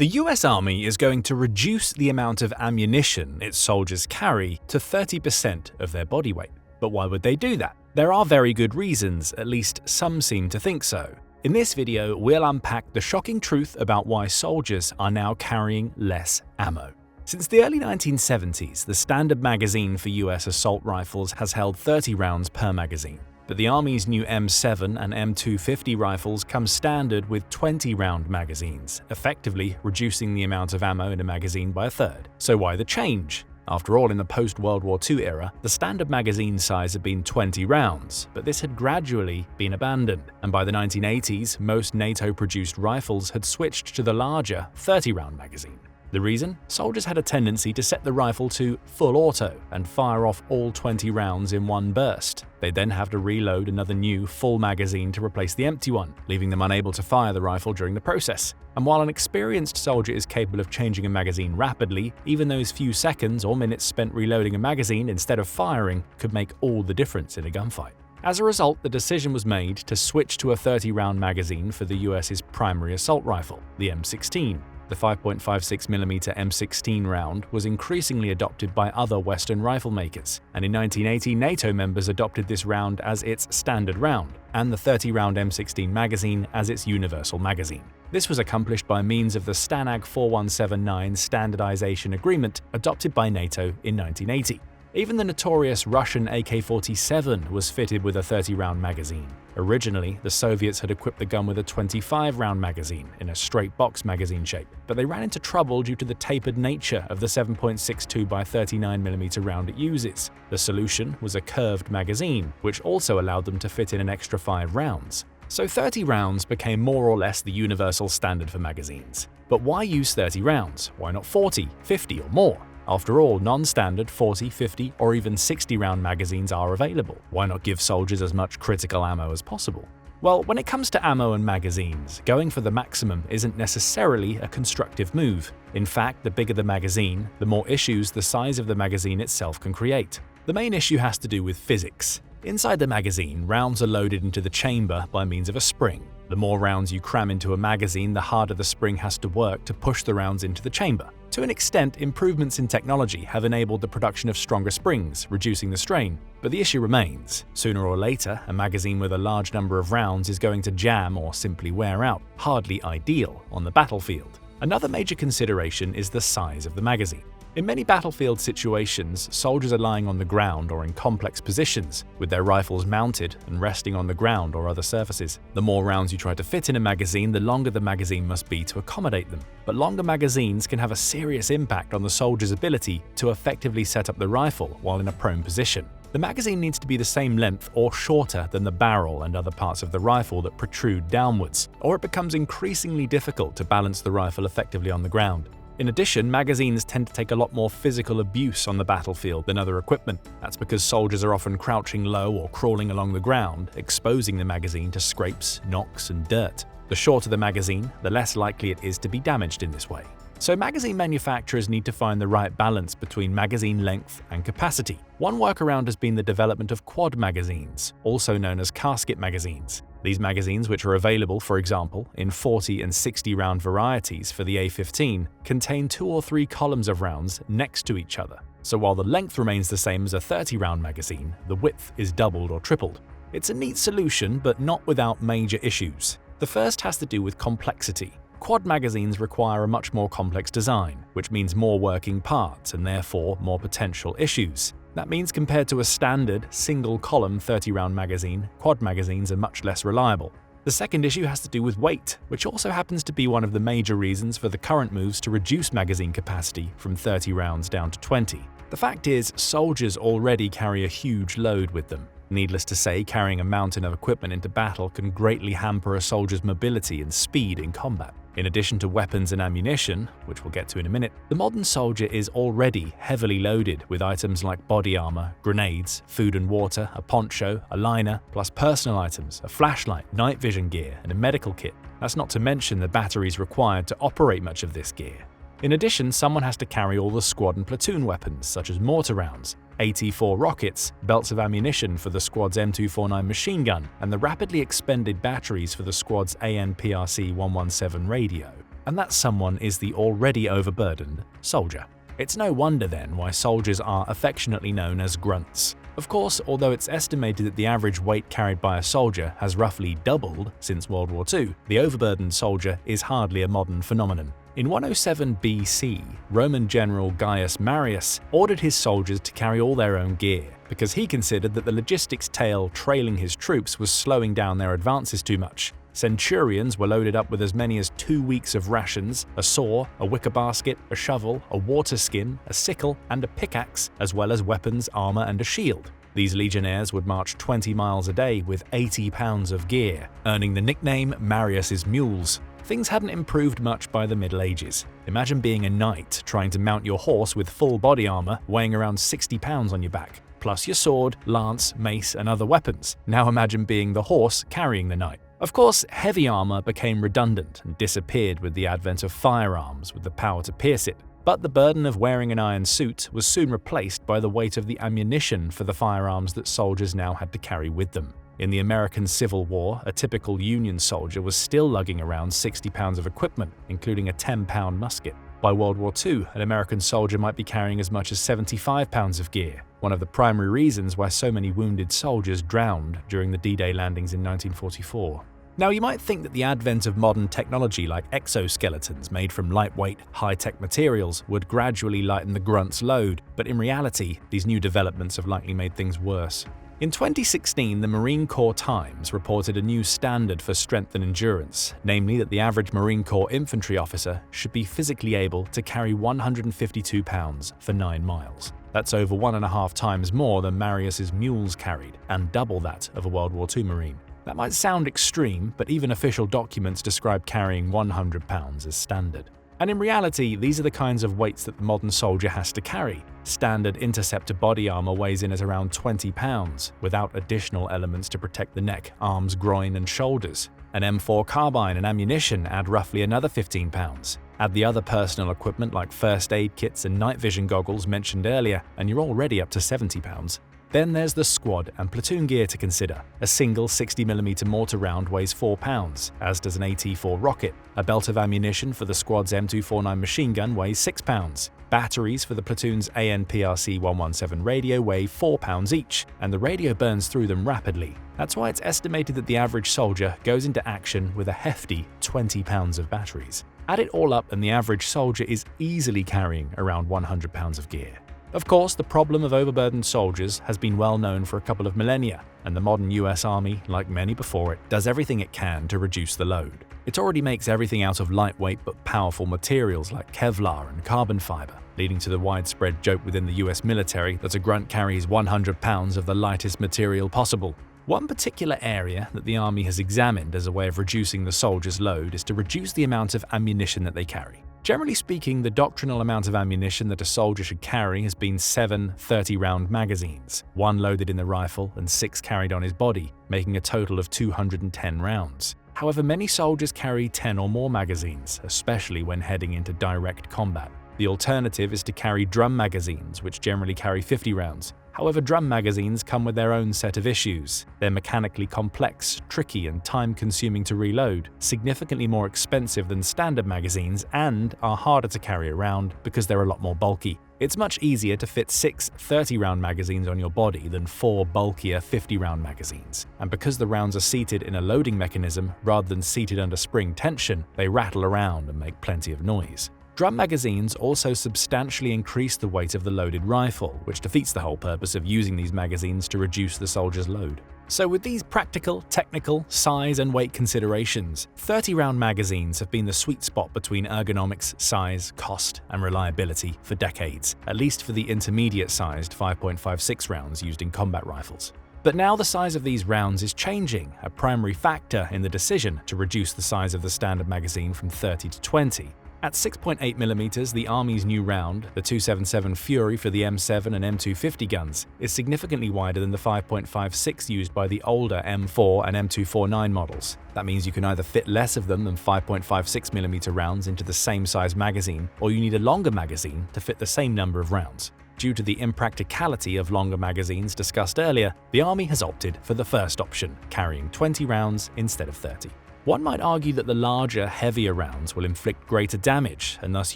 The US Army is going to reduce the amount of ammunition its soldiers carry to 30% of their body weight. But why would they do that? There are very good reasons, at least some seem to think so. In this video, we'll unpack the shocking truth about why soldiers are now carrying less ammo. Since the early 1970s, the standard magazine for US assault rifles has held 30 rounds per magazine. But the Army's new M7 and M250 rifles come standard with 20-round magazines, effectively reducing the amount of ammo in a magazine by a third. So why the change? After all, in the post-World War II era, the standard magazine size had been 20 rounds, but this had gradually been abandoned, and by the 1980s, most NATO-produced rifles had switched to the larger 30-round magazine. The reason? Soldiers had a tendency to set the rifle to full auto and fire off all 20 rounds in one burst. They'd then have to reload another new full magazine to replace the empty one, leaving them unable to fire the rifle during the process. And while an experienced soldier is capable of changing a magazine rapidly, even those few seconds or minutes spent reloading a magazine instead of firing could make all the difference in a gunfight. As a result, the decision was made to switch to a 30-round magazine for the US's primary assault rifle, the M16. The 5.56mm M16 round was increasingly adopted by other Western rifle makers, and in 1980 NATO members adopted this round as its standard round, and the 30-round M16 magazine as its universal magazine. This was accomplished by means of the STANAG 4179 Standardization Agreement adopted by NATO in 1980. Even the notorious Russian AK-47 was fitted with a 30-round magazine. Originally, the Soviets had equipped the gun with a 25-round magazine in a straight box magazine shape, but they ran into trouble due to the tapered nature of the 7.62 by 39mm round it uses. The solution was a curved magazine, which also allowed them to fit in an extra 5 rounds. So 30 rounds became more or less the universal standard for magazines. But why use 30 rounds? Why not 40, 50 or more? After all, non-standard 40, 50 or even 60-round magazines are available. Why not give soldiers as much critical ammo as possible? Well, when it comes to ammo and magazines, going for the maximum isn't necessarily a constructive move. In fact, the bigger the magazine, the more issues the size of the magazine itself can create. The main issue has to do with physics. Inside the magazine, rounds are loaded into the chamber by means of a spring. The more rounds you cram into a magazine, the harder the spring has to work to push the rounds into the chamber. To an extent, improvements in technology have enabled the production of stronger springs, reducing the strain. But the issue remains. Sooner or later, a magazine with a large number of rounds is going to jam or simply wear out, hardly ideal on the battlefield. Another major consideration is the size of the magazine. In many battlefield situations, soldiers are lying on the ground or in complex positions, with their rifles mounted and resting on the ground or other surfaces. The more rounds you try to fit in a magazine, the longer the magazine must be to accommodate them. But longer magazines can have a serious impact on the soldier's ability to effectively set up the rifle while in a prone position. The magazine needs to be the same length or shorter than the barrel and other parts of the rifle that protrude downwards, or it becomes increasingly difficult to balance the rifle effectively on the ground. In addition, magazines tend to take a lot more physical abuse on the battlefield than other equipment. That's because soldiers are often crouching low or crawling along the ground, exposing the magazine to scrapes, knocks, and dirt. The shorter the magazine, the less likely it is to be damaged in this way. So magazine manufacturers need to find the right balance between magazine length and capacity. One workaround has been the development of quad magazines, also known as casket magazines. These magazines, which are available, for example, in 40 and 60-round varieties for the A-15, contain 2 or 3 columns of rounds next to each other. So while the length remains the same as a 30-round magazine, the width is doubled or tripled. It's a neat solution, but not without major issues. The first has to do with complexity. Quad magazines require a much more complex design, which means more working parts and therefore more potential issues. That means compared to a standard, single-column 30-round magazine, quad magazines are much less reliable. The second issue has to do with weight, which also happens to be one of the major reasons for the current moves to reduce magazine capacity from 30 rounds down to 20. The fact is, soldiers already carry a huge load with them. Needless to say, carrying a mountain of equipment into battle can greatly hamper a soldier's mobility and speed in combat. In addition to weapons and ammunition, which we'll get to in a minute, the modern soldier is already heavily loaded with items like body armor, grenades, food and water, a poncho, a liner, plus personal items, a flashlight, night vision gear, and a medical kit. That's not to mention the batteries required to operate much of this gear. In addition, someone has to carry all the squad and platoon weapons, such as mortar rounds, AT-4 rockets, belts of ammunition for the squad's M249 machine gun, and the rapidly expended batteries for the squad's AN/PRC-117 radio. and that someone is the already overburdened soldier. It's no wonder then why soldiers are affectionately known as grunts. Of course, although it's estimated that the average weight carried by a soldier has roughly doubled since World War II, the overburdened soldier is hardly a modern phenomenon. In 107 BC, Roman general Gaius Marius ordered his soldiers to carry all their own gear, because he considered that the logistics tail trailing his troops was slowing down their advances too much. Centurions were loaded up with as many as 2 weeks of rations, a saw, a wicker basket, a shovel, a water skin, a sickle, and a pickaxe, as well as weapons, armor, and a shield. These legionnaires would march 20 miles a day with 80 pounds of gear, earning the nickname Marius's Mules. Things hadn't improved much by the Middle Ages. Imagine being a knight trying to mount your horse with full body armor weighing around 60 pounds on your back, plus your sword, lance, mace, and other weapons. Now imagine being the horse carrying the knight. Of course, heavy armor became redundant and disappeared with the advent of firearms with the power to pierce it. But the burden of wearing an iron suit was soon replaced by the weight of the ammunition for the firearms that soldiers now had to carry with them. In the American Civil War, a typical Union soldier was still lugging around 60 pounds of equipment, including a 10-pound musket. By World War II, an American soldier might be carrying as much as 75 pounds of gear, one of the primary reasons why so many wounded soldiers drowned during the D-Day landings in 1944. Now, you might think that the advent of modern technology like exoskeletons made from lightweight, high-tech materials would gradually lighten the grunt's load, but in reality, these new developments have likely made things worse. In 2016, the Marine Corps Times reported a new standard for strength and endurance, namely that the average Marine Corps infantry officer should be physically able to carry 152 pounds for 9 miles. That's over 1.5 times more than Marius's mules carried, and double that of a World War II Marine. That might sound extreme, but even official documents describe carrying 100 pounds as standard. And in reality, these are the kinds of weights that the modern soldier has to carry. Standard interceptor body armor weighs in at around 20 pounds, without additional elements to protect the neck, arms, groin, and shoulders. An M4 carbine and ammunition add roughly another 15 pounds. Add the other personal equipment like first aid kits and night vision goggles mentioned earlier, and you're already up to 70 pounds. Then there's the squad and platoon gear to consider. A single 60mm mortar round weighs 4 pounds, as does an AT-4 rocket. A belt of ammunition for the squad's M249 machine gun weighs 6 pounds. Batteries for the platoon's AN/PRC-117 radio weigh 4 pounds each, and the radio burns through them rapidly. That's why it's estimated that the average soldier goes into action with a hefty 20 pounds of batteries. Add it all up and the average soldier is easily carrying around 100 pounds of gear. Of course, the problem of overburdened soldiers has been well known for a couple of millennia, and the modern US Army, like many before it, does everything it can to reduce the load. It already makes everything out of lightweight but powerful materials like Kevlar and carbon fiber, leading to the widespread joke within the US military that a grunt carries 100 pounds of the lightest material possible. One particular area that the Army has examined as a way of reducing the soldier's load is to reduce the amount of ammunition that they carry. Generally speaking, the doctrinal amount of ammunition that a soldier should carry has been 7 30-round magazines, 1 loaded in the rifle and 6 carried on his body, making a total of 210 rounds. However, many soldiers carry 10 or more magazines, especially when heading into direct combat. The alternative is to carry drum magazines, which generally carry 50 rounds. However, drum magazines come with their own set of issues. They're mechanically complex, tricky, and time-consuming to reload, significantly more expensive than standard magazines, and are harder to carry around because they're a lot more bulky. It's much easier to fit 6 30-round magazines on your body than 4 bulkier 50-round magazines. And because the rounds are seated in a loading mechanism rather than seated under spring tension, they rattle around and make plenty of noise. Drum magazines also substantially increase the weight of the loaded rifle, which defeats the whole purpose of using these magazines to reduce the soldier's load. So with these practical, technical, size and weight considerations, 30-round magazines have been the sweet spot between ergonomics, size, cost, and reliability for decades, at least for the intermediate-sized 5.56 rounds used in combat rifles. But now the size of these rounds is changing, a primary factor in the decision to reduce the size of the standard magazine from 30 to 20. At 6.8mm, the Army's new round, the .277 Fury for the M7 and M250 guns, is significantly wider than the 5.56 used by the older M4 and M249 models. That means you can either fit less of them than 5.56mm rounds into the same size magazine, or you need a longer magazine to fit the same number of rounds. Due to the impracticality of longer magazines discussed earlier, the Army has opted for the first option, carrying 20 rounds instead of 30. One might argue that the larger, heavier rounds will inflict greater damage, and thus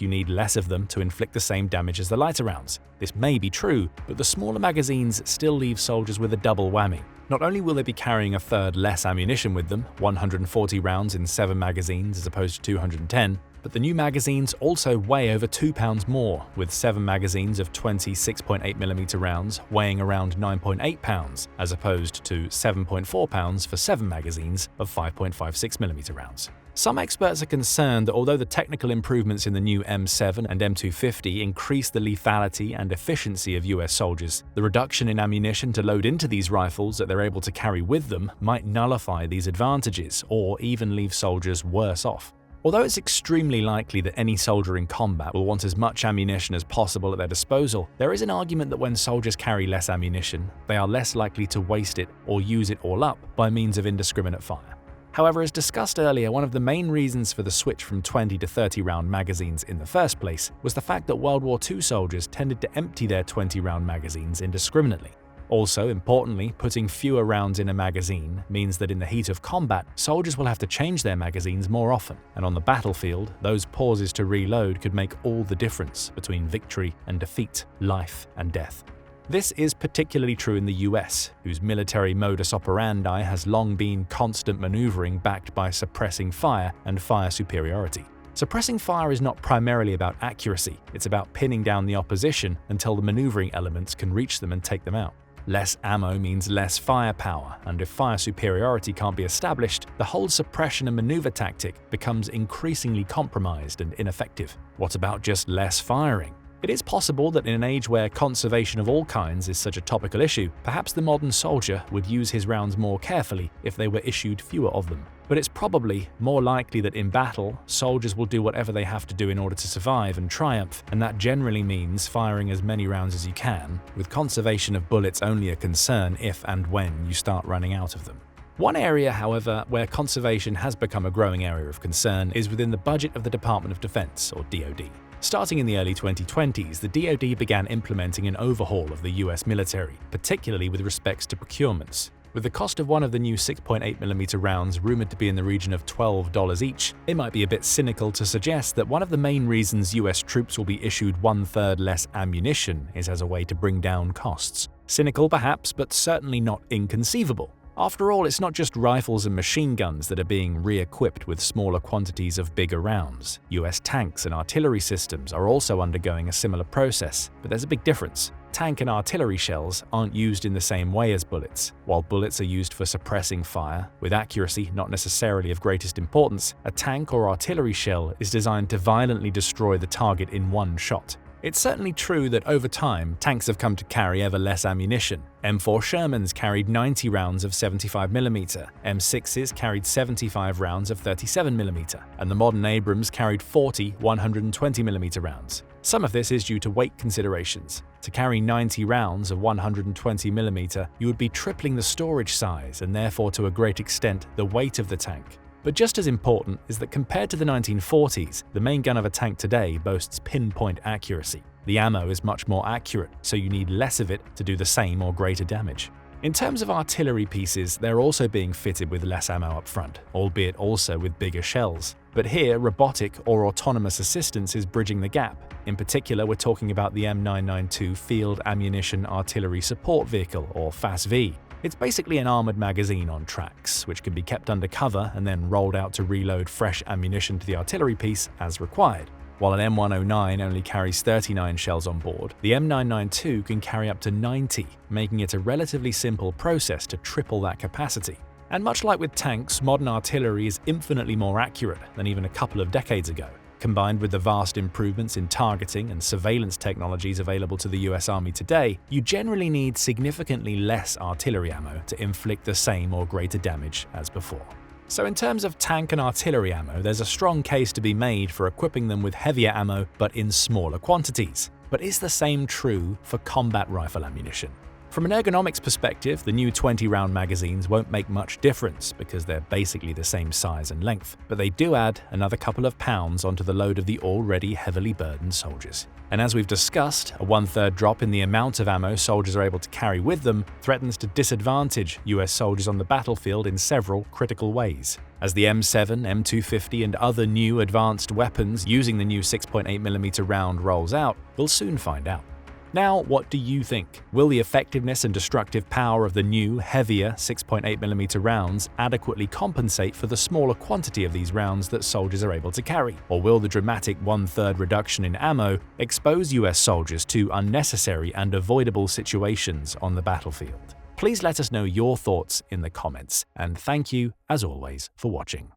you need less of them to inflict the same damage as the lighter rounds. This may be true, but the smaller magazines still leave soldiers with a double whammy. Not only will they be carrying a third less ammunition with them, 140 rounds in 7 magazines as opposed to 210, but the new magazines also weigh over 2 pounds more, with 7 magazines of 26.8mm rounds weighing around 9.8 pounds, as opposed to 7.4 pounds for 7 magazines of 5.56mm rounds. Some experts are concerned that although the technical improvements in the new M7 and M250 increase the lethality and efficiency of US soldiers, the reduction in ammunition to load into these rifles that they're able to carry with them might nullify these advantages or even leave soldiers worse off. Although it's extremely likely that any soldier in combat will want as much ammunition as possible at their disposal, there is an argument that when soldiers carry less ammunition, they are less likely to waste it or use it all up by means of indiscriminate fire. However, as discussed earlier, one of the main reasons for the switch from 20 to 30-round magazines in the first place was the fact that World War II soldiers tended to empty their 20-round magazines indiscriminately. Also, importantly, putting fewer rounds in a magazine means that in the heat of combat, soldiers will have to change their magazines more often, and on the battlefield, those pauses to reload could make all the difference between victory and defeat, life and death. This is particularly true in the US, whose military modus operandi has long been constant maneuvering backed by suppressing fire and fire superiority. Suppressing fire is not primarily about accuracy, it's about pinning down the opposition until the maneuvering elements can reach them and take them out. Less ammo means less firepower, and if fire superiority can't be established, the whole suppression and maneuver tactic becomes increasingly compromised and ineffective. What about just less firing? It is possible that in an age where conservation of all kinds is such a topical issue, perhaps the modern soldier would use his rounds more carefully if they were issued fewer of them. But it's probably more likely that in battle, soldiers will do whatever they have to do in order to survive and triumph, and that generally means firing as many rounds as you can, with conservation of bullets only a concern if and when you start running out of them. One area, however, where conservation has become a growing area of concern is within the budget of the Department of Defense, or DoD. Starting in the early 2020s, the DoD began implementing an overhaul of the US military, particularly with respects to procurements. With the cost of one of the new 6.8mm rounds rumored to be in the region of $12 each, it might be a bit cynical to suggest that one of the main reasons US troops will be issued 1/3 less ammunition is as a way to bring down costs. Cynical perhaps, but certainly not inconceivable. After all, it's not just rifles and machine guns that are being re-equipped with smaller quantities of bigger rounds. US tanks and artillery systems are also undergoing a similar process, but there's a big difference. Tank and artillery shells aren't used in the same way as bullets. While bullets are used for suppressing fire, with accuracy not necessarily of greatest importance, a tank or artillery shell is designed to violently destroy the target in one shot. It's certainly true that over time, tanks have come to carry ever less ammunition. M4 Shermans carried 90 rounds of 75mm, M6s carried 75 rounds of 37mm, and the modern Abrams carried 40 120mm rounds. Some of this is due to weight considerations. To carry 90 rounds of 120mm, you would be tripling the storage size and therefore to a great extent the weight of the tank. But just as important is that compared to the 1940s, the main gun of a tank today boasts pinpoint accuracy. The ammo is much more accurate, so you need less of it to do the same or greater damage. In terms of artillery pieces, they're also being fitted with less ammo up front, albeit also with bigger shells. But here, robotic or autonomous assistance is bridging the gap. In particular, we're talking about the M992 Field Ammunition Artillery Support Vehicle, or FASV. It's basically an armored magazine on tracks, which can be kept under cover and then rolled out to reload fresh ammunition to the artillery piece as required. While an M109 only carries 39 shells on board, the M992 can carry up to 90, making it a relatively simple process to triple that capacity. And much like with tanks, modern artillery is infinitely more accurate than even a couple of decades ago. Combined with the vast improvements in targeting and surveillance technologies available to the US Army today, you generally need significantly less artillery ammo to inflict the same or greater damage as before. So in terms of tank and artillery ammo, there's a strong case to be made for equipping them with heavier ammo but in smaller quantities. But is the same true for combat rifle ammunition? From an ergonomics perspective, the new 20-round magazines won't make much difference because they're basically the same size and length, but they do add another couple of pounds onto the load of the already heavily burdened soldiers. And as we've discussed, a 1/3 drop in the amount of ammo soldiers are able to carry with them threatens to disadvantage US soldiers on the battlefield in several critical ways. As the M7, M250 and other new advanced weapons using the new 6.8mm round rolls out, we'll soon find out. Now, what do you think? Will the effectiveness and destructive power of the new, heavier 6.8mm rounds adequately compensate for the smaller quantity of these rounds that soldiers are able to carry? Or will the dramatic 1/3 reduction in ammo expose US soldiers to unnecessary and avoidable situations on the battlefield? Please let us know your thoughts in the comments, and thank you, as always, for watching.